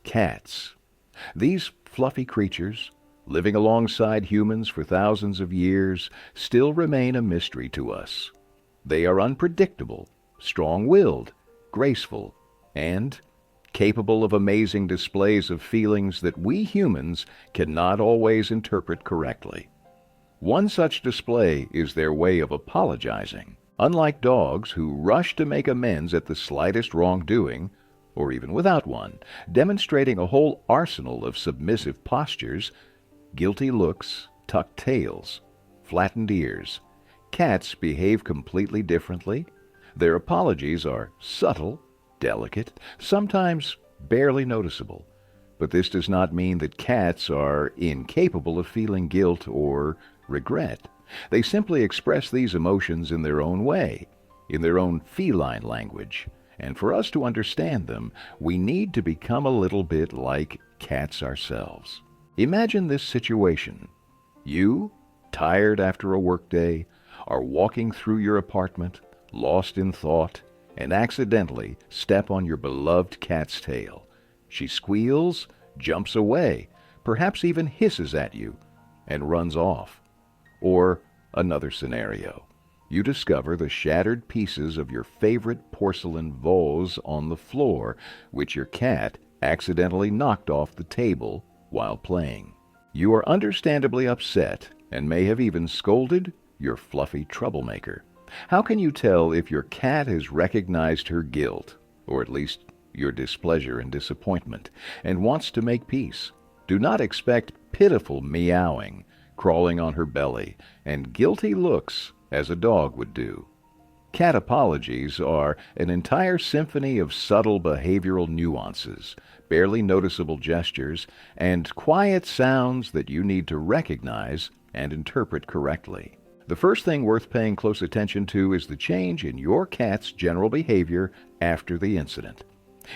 Cats. These fluffy creatures, living alongside humans for thousands of years, still remain a mystery to us. They are unpredictable, strong-willed, graceful, and capable of amazing displays of feelings that we humans cannot always interpret correctly. One such display is their way of apologizing. Unlike dogs who rush to make amends at the slightest wrongdoing, or even without one, demonstrating a whole arsenal of submissive postures, guilty looks, tucked tails, flattened ears, cats behave completely differently. Their apologies are subtle, delicate, sometimes barely noticeable. But this does not mean that cats are incapable of feeling guilt or regret. They simply express these emotions in their own way, in their own feline language. And for us to understand them, we need to become a little bit like cats ourselves. Imagine this situation. You, tired after a workday, are walking through your apartment, lost in thought, and accidentally step on your beloved cat's tail. She squeals, jumps away, perhaps even hisses at you, and runs off. Or another scenario. You discover the shattered pieces of your favorite porcelain vase on the floor, which your cat accidentally knocked off the table while playing. You are understandably upset and may have even scolded your fluffy troublemaker. How can you tell if your cat has recognized her guilt, or at least your displeasure and disappointment, and wants to make peace? Do not expect pitiful meowing, crawling on her belly, and guilty looks as a dog would do. Cat apologies are an entire symphony of subtle behavioral nuances, barely noticeable gestures, and quiet sounds that you need to recognize and interpret correctly. The first thing worth paying close attention to is the change in your cat's general behavior after the incident.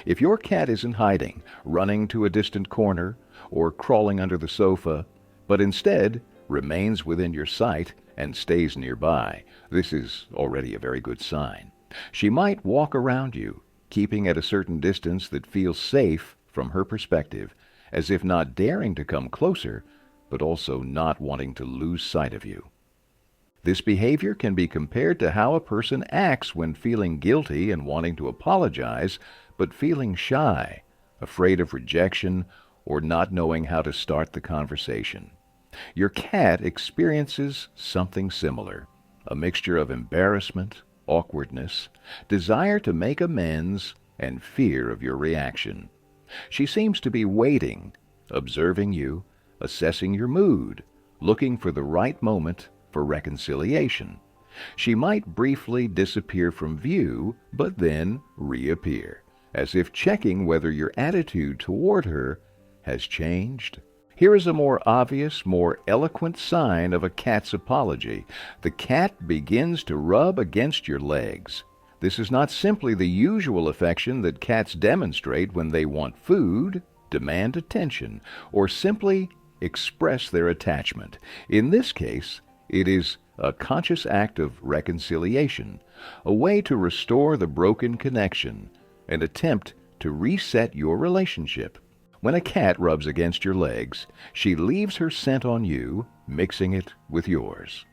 If your cat isn't hiding, running to a distant corner, or crawling under the sofa, but instead remains within your sight and stays nearby, this is already a very good sign. She might walk around you, keeping at a certain distance that feels safe from her perspective, as if not daring to come closer, but also not wanting to lose sight of you. This behavior can be compared to how a person acts when feeling guilty and wanting to apologize, but feeling shy, afraid of rejection, or not knowing how to start the conversation. Your cat experiences something similar, a mixture of embarrassment, awkwardness, desire to make amends, and fear of your reaction. She seems to be waiting, observing you, assessing your mood, looking for the right moment for reconciliation. She might briefly disappear from view, but then reappear, as if checking whether your attitude toward her has changed. Here is a more obvious, more eloquent sign of a cat's apology. The cat begins to rub against your legs. This is not simply the usual affection that cats demonstrate when they want food, demand attention, or simply express their attachment. In this case, it is a conscious act of reconciliation, a way to restore the broken connection, an attempt to reset your relationship. When a cat rubs against your legs, she leaves her scent on you, mixing it with yours.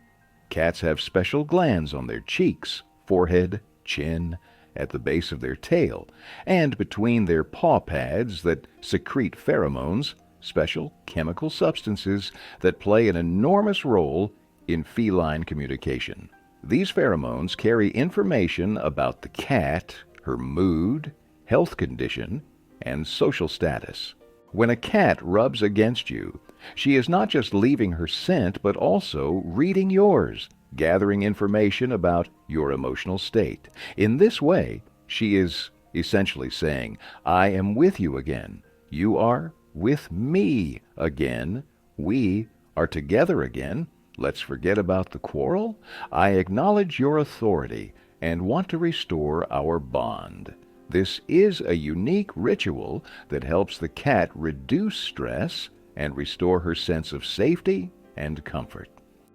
Cats have special glands on their cheeks, forehead, chin, at the base of their tail, and between their paw pads that secrete pheromones, special chemical substances that play an enormous role in feline communication. These pheromones carry information about the cat, her mood, health condition, and social status. When a cat rubs against you, she is not just leaving her scent, but also reading yours, gathering information about your emotional state. In this way, she is essentially saying, I am with you again. You are with me again. We are together again. Let's forget about the quarrel. I acknowledge your authority and want to restore our bond. This is a unique ritual that helps the cat reduce stress and restore her sense of safety and comfort.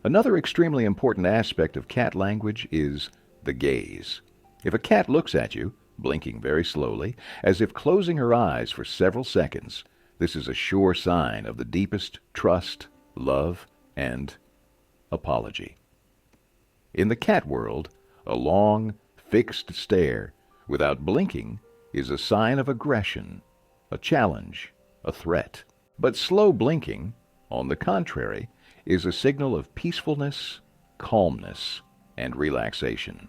Another extremely important aspect of cat language is the gaze. If a cat looks at you, blinking very slowly, as if closing her eyes for several seconds. This is a sure sign of the deepest trust, love, and apology. In the cat world, a long, fixed stare without blinking is a sign of aggression, a challenge, a threat. But slow blinking, on the contrary, is a signal of peacefulness, calmness, and relaxation.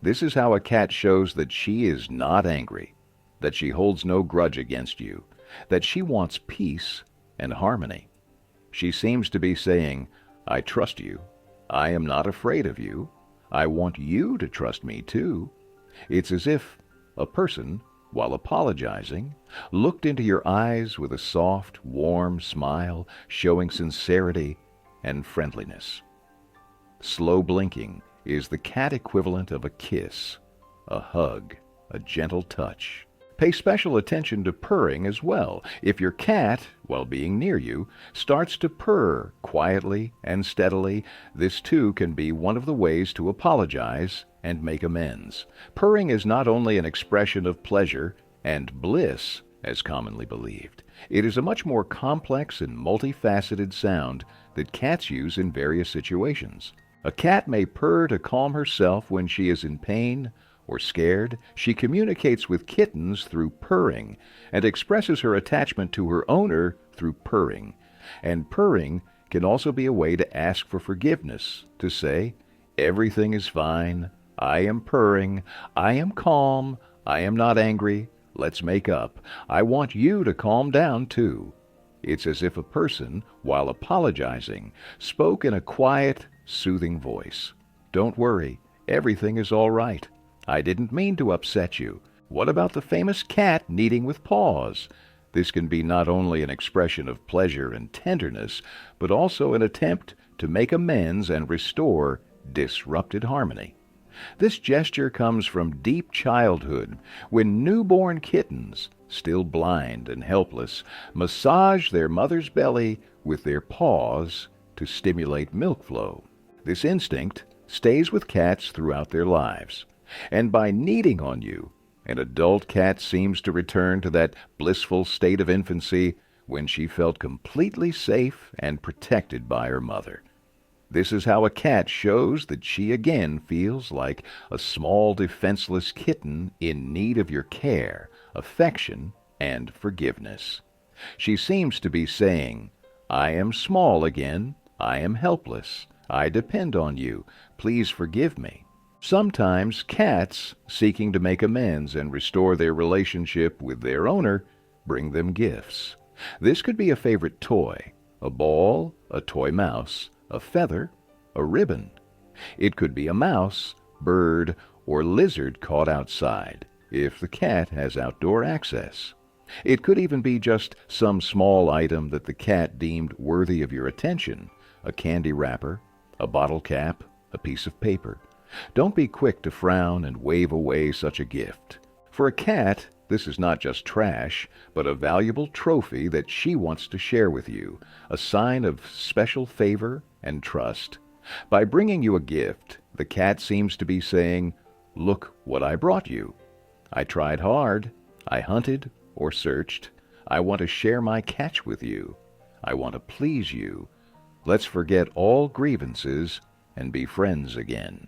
This is how a cat shows that she is not angry, that she holds no grudge against you, that she wants peace and harmony. She seems to be saying, I trust you. I am not afraid of you. I want you to trust me too. It's as if a person, while apologizing, looked into your eyes with a soft, warm smile, showing sincerity and friendliness. Slow blinking is the cat equivalent of a kiss, a hug, a gentle touch. Pay special attention to purring as well. If your cat, while being near you, starts to purr quietly and steadily, this too can be one of the ways to apologize and make amends. Purring is not only an expression of pleasure and bliss, as commonly believed. It is a much more complex and multifaceted sound that cats use in various situations. A cat may purr to calm herself when she is in pain or scared. She communicates with kittens through purring and expresses her attachment to her owner through purring. And purring can also be a way to ask for forgiveness, to say, everything is fine, I am purring, I am calm, I am not angry, let's make up. I want you to calm down too. It's as if a person, while apologizing, spoke in a quiet, soothing voice. Don't worry, everything is all right. I didn't mean to upset you. What about the famous cat kneading with paws? This can be not only an expression of pleasure and tenderness, but also an attempt to make amends and restore disrupted harmony. This gesture comes from deep childhood, when newborn kittens, still blind and helpless, massage their mother's belly with their paws to stimulate milk flow. This instinct stays with cats throughout their lives. And by kneading on you, an adult cat seems to return to that blissful state of infancy when she felt completely safe and protected by her mother. This is how a cat shows that she again feels like a small defenseless kitten in need of your care, affection, and forgiveness. She seems to be saying, I am small again, I am helpless, I depend on you, please forgive me. Sometimes cats, seeking to make amends and restore their relationship with their owner, bring them gifts. This could be a favorite toy, a ball, a toy mouse, a feather, a ribbon. It could be a mouse, bird, or lizard caught outside, if the cat has outdoor access. It could even be just some small item that the cat deemed worthy of your attention, a candy wrapper, a bottle cap, a piece of paper. Don't be quick to frown and wave away such a gift. For a cat, this is not just trash, but a valuable trophy that she wants to share with you, a sign of special favor and trust. By bringing you a gift, the cat seems to be saying, look what I brought you. I tried hard. I hunted or searched. I want to share my catch with you. I want to please you. Let's forget all grievances and be friends again.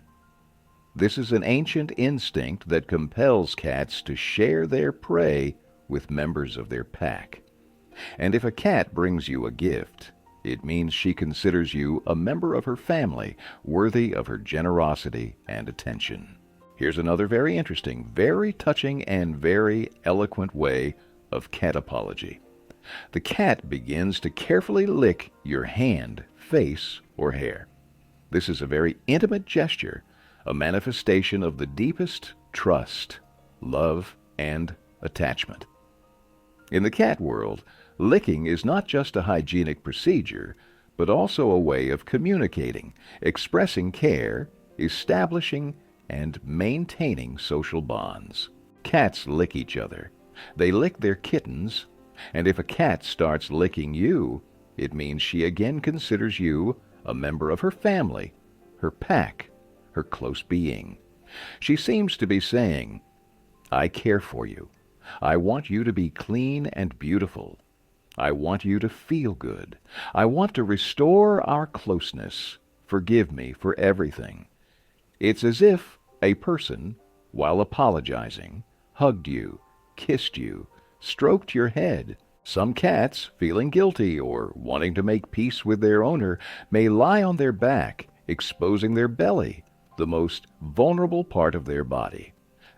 This is an ancient instinct that compels cats to share their prey with members of their pack. And if a cat brings you a gift, it means she considers you a member of her family, worthy of her generosity and attention. Here's another very interesting, very touching, and very eloquent way of cat apology. The cat begins to carefully lick your hand, face, or hair. This is a very intimate gesture, a manifestation of the deepest trust, love, and attachment. In the cat world, licking is not just a hygienic procedure, but also a way of communicating, expressing care, establishing, and maintaining social bonds. Cats lick each other. They lick their kittens, and if a cat starts licking you, it means she again considers you a member of her family, her pack, her close being. She seems to be saying, I care for you. I want you to be clean and beautiful. I want you to feel good. I want to restore our closeness. Forgive me for everything. It's as if a person, while apologizing, hugged you, kissed you, stroked your head. Some cats, feeling guilty or wanting to make peace with their owner, may lie on their back, exposing their belly, the most vulnerable part of their body.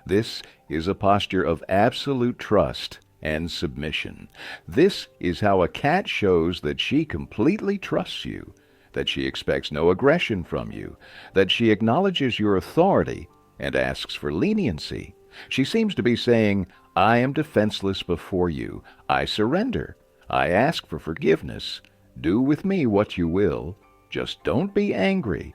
This is a posture of absolute trust and submission. This is how a cat shows that she completely trusts you, that she expects no aggression from you, that she acknowledges your authority and asks for leniency. She seems to be saying, I am defenseless before you. I surrender. I ask for forgiveness. Do with me what you will. Just don't be angry.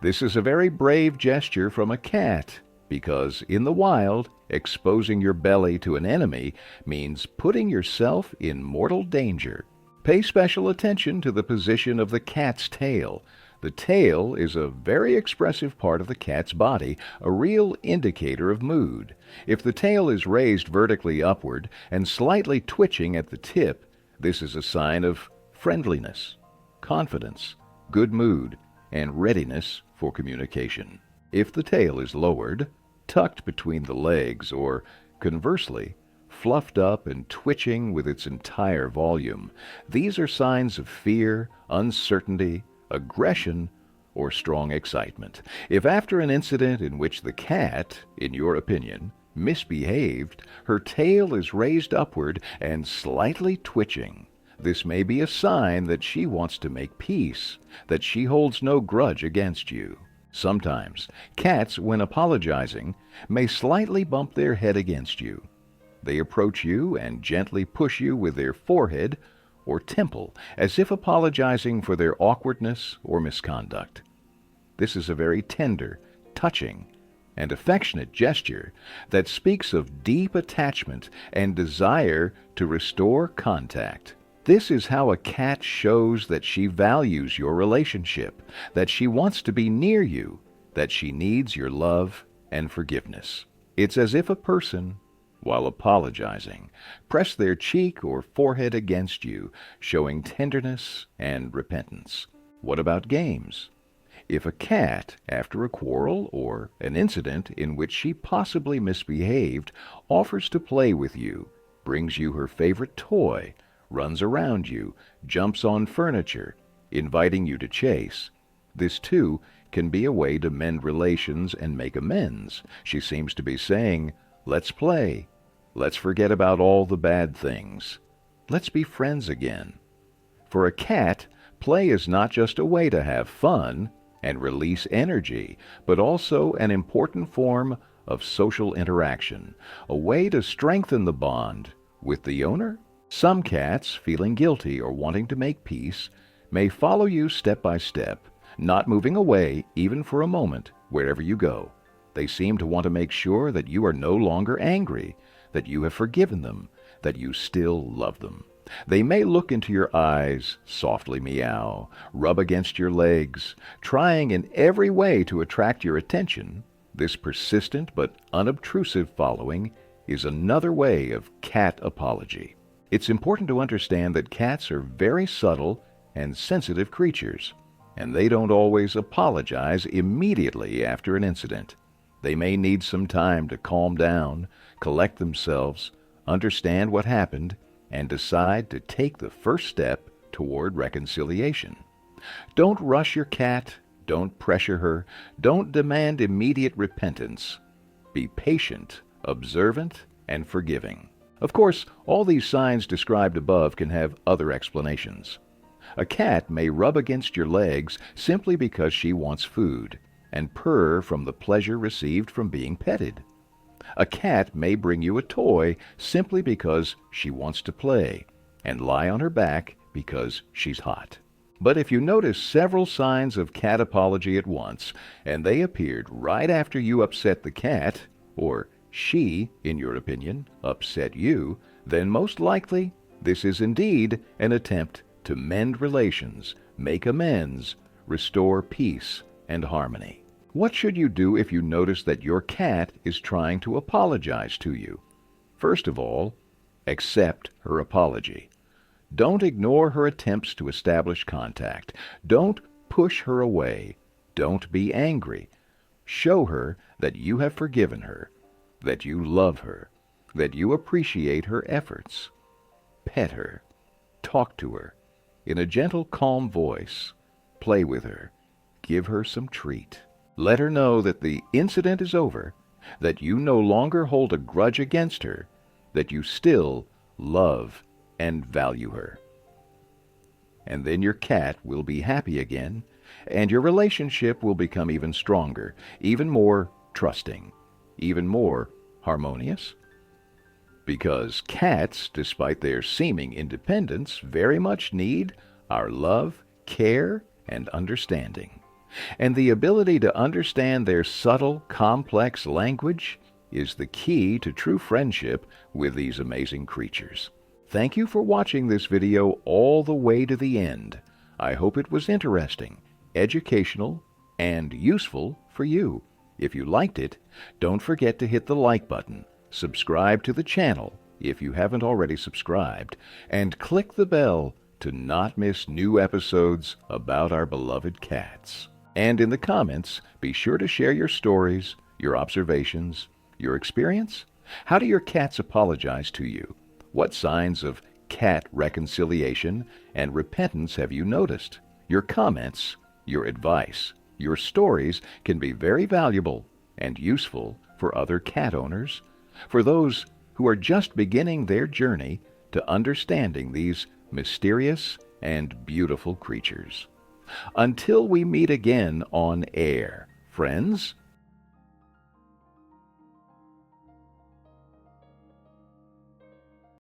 This is a very brave gesture from a cat, because in the wild, exposing your belly to an enemy means putting yourself in mortal danger. Pay special attention to the position of the cat's tail. The tail is a very expressive part of the cat's body, a real indicator of mood. If the tail is raised vertically upward and slightly twitching at the tip, this is a sign of friendliness, confidence, good mood, and readiness for communication. If the tail is lowered, tucked between the legs, or conversely, fluffed up and twitching with its entire volume, these are signs of fear, uncertainty, aggression, or strong excitement. If after an incident in which the cat, in your opinion, misbehaved, her tail is raised upward and slightly twitching, this may be a sign that she wants to make peace, that she holds no grudge against you. Sometimes, cats, when apologizing, may slightly bump their head against you. They approach you and gently push you with their forehead or temple, as if apologizing for their awkwardness or misconduct. This is a very tender, touching, and affectionate gesture that speaks of deep attachment and desire to restore contact. This is how a cat shows that she values your relationship, that she wants to be near you, that she needs your love and forgiveness. It's as if a person, while apologizing, pressed their cheek or forehead against you, showing tenderness and repentance. What about games? If a cat, after a quarrel or an incident in which she possibly misbehaved, offers to play with you, brings you her favorite toy, runs around you, jumps on furniture, inviting you to chase, this too can be a way to mend relations and make amends. She seems to be saying, let's play. Let's forget about all the bad things. Let's be friends again. For a cat, play is not just a way to have fun and release energy, but also an important form of social interaction, a way to strengthen the bond with the owner. Some cats, feeling guilty or wanting to make peace, may follow you step by step, not moving away even for a moment wherever you go. They seem to want to make sure that you are no longer angry, that you have forgiven them, that you still love them. They may look into your eyes, softly meow, rub against your legs, trying in every way to attract your attention. This persistent but unobtrusive following is another way of cat apology. It's important to understand that cats are very subtle and sensitive creatures, and they don't always apologize immediately after an incident. They may need some time to calm down, collect themselves, understand what happened, and decide to take the first step toward reconciliation. Don't rush your cat, don't pressure her, don't demand immediate repentance. Be patient, observant, and forgiving. Of course, all these signs described above can have other explanations. A cat may rub against your legs simply because she wants food, and purr from the pleasure received from being petted. A cat may bring you a toy simply because she wants to play, and lie on her back because she's hot. But if you notice several signs of cat apology at once, and they appeared right after you upset the cat, or she, in your opinion, upset you, then most likely this is indeed an attempt to mend relations, make amends, restore peace and harmony. What should you do if you notice that your cat is trying to apologize to you? First of all, accept her apology. Don't ignore her attempts to establish contact. Don't push her away. Don't be angry. Show her that you have forgiven her, that you love her, that you appreciate her efforts. Pet her. Talk to her in a gentle, calm voice. Play with her. Give her some treat. Let her know that the incident is over, that you no longer hold a grudge against her, that you still love and value her. And then your cat will be happy again, and your relationship will become even stronger, even more trusting, even more harmonious. Because cats, despite their seeming independence, very much need our love, care, and understanding. And the ability to understand their subtle, complex language is the key to true friendship with these amazing creatures. Thank you for watching this video all the way to the end. I hope it was interesting, educational, and useful for you. If you liked it, don't forget to hit the like button, subscribe to the channel if you haven't already subscribed, and click the bell to not miss new episodes about our beloved cats. And in the comments, be sure to share your stories, your observations, your experience. How do your cats apologize to you? What signs of cat reconciliation and repentance have you noticed? Your comments, your advice, your stories can be very valuable and useful for other cat owners, for those who are just beginning their journey to understanding these mysterious and beautiful creatures. Until we meet again on air, friends,